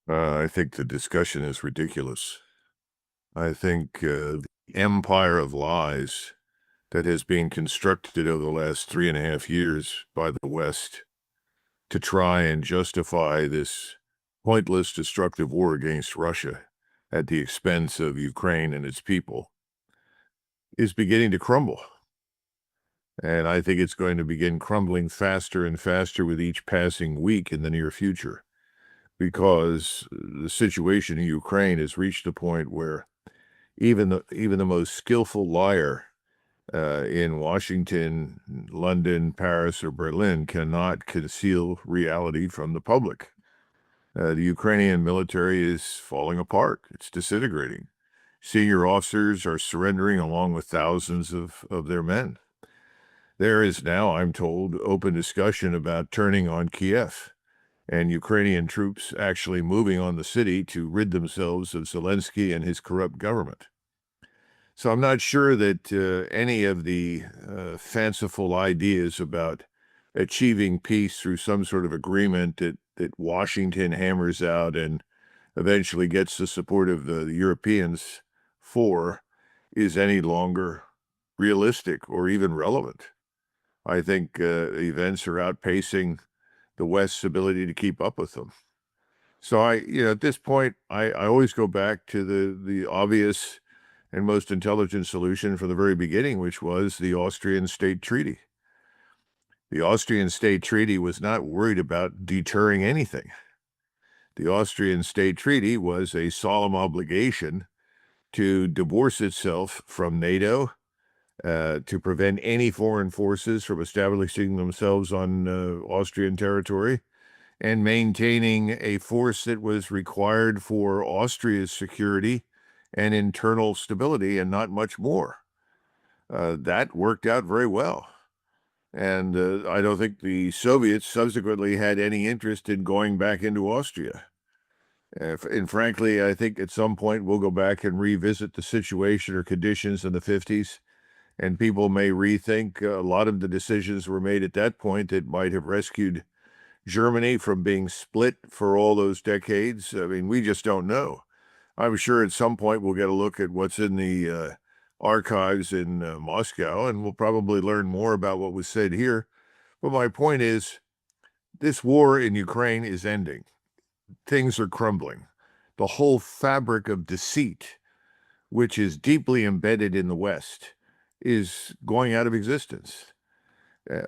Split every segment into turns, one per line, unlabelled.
I think the discussion is ridiculous. I think the empire of lies that has been constructed over the last 3.5 years by the West to try and justify this pointless, destructive war against Russia at the expense of Ukraine and its people is beginning to crumble. And I think it's going to begin crumbling faster and faster with each passing week in the near future, because the situation in Ukraine has reached a point where even the most skillful liar in Washington, London, Paris, or Berlin cannot conceal reality from the public. The Ukrainian military is falling apart. It's disintegrating. Senior officers are surrendering along with thousands of their men. There is now, I'm told, open discussion about turning on Kiev and Ukrainian troops actually moving on the city to rid themselves of Zelensky and his corrupt government. So I'm not sure that any of the fanciful ideas about achieving peace through some sort of agreement that Washington hammers out and eventually gets the support of the Europeans for is any longer realistic or even relevant. I think events are outpacing the West's ability to keep up with them. So at this point, I always go back to the obvious and most intelligent solution from the very beginning, which was the Austrian State Treaty. The Austrian State Treaty was not worried about deterring anything. The Austrian State Treaty was a solemn obligation to divorce itself from NATO, to prevent any foreign forces from establishing themselves on Austrian territory, and maintaining a force that was required for Austria's security and internal stability and not much more. That worked out very well. And I don't think the Soviets subsequently had any interest in going back into Austria. And frankly, I think at some point we'll go back and revisit the situation or conditions in the 50s, and people may rethink a lot of the decisions were made at that point that might have rescued Germany from being split for all those decades. I mean, we just don't know. I'm sure at some point we'll get a look at what's in the archives in Moscow, and we'll probably learn more about what was said here. But my point is, this war in Ukraine is ending. Things are crumbling. The whole fabric of deceit, which is deeply embedded in the West, is going out of existence.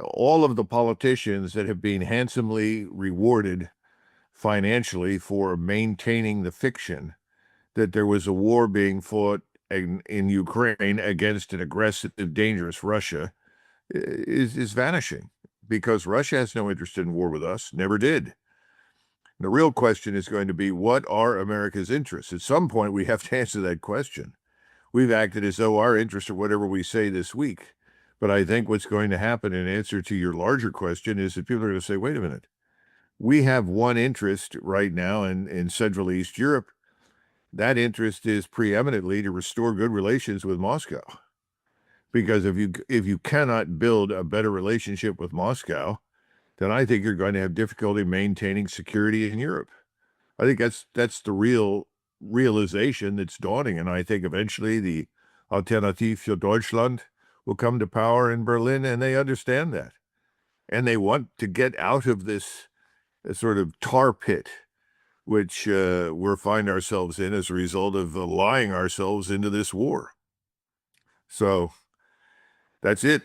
All of the politicians that have been handsomely rewarded financially for maintaining the fiction that there was a war being fought in Ukraine against an aggressive, dangerous Russia is vanishing, because Russia has no interest in war with us, never did. The real question is going to be, what are America's interests? At some point, we have to answer that question. We've acted as though our interests are whatever we say this week. But I think what's going to happen in answer to your larger question is that people are going to say, wait a minute, we have one interest right now in Central East Europe. That interest is preeminently to restore good relations with Moscow. Because if you cannot build a better relationship with Moscow, then I think you're going to have difficulty maintaining security in Europe. I think that's the real realization that's dawning, and I think eventually the Alternative für Deutschland will come to power in Berlin, and they understand that. And they want to get out of this sort of tar pit, which we find ourselves in as a result of lying ourselves into this war. So that's it.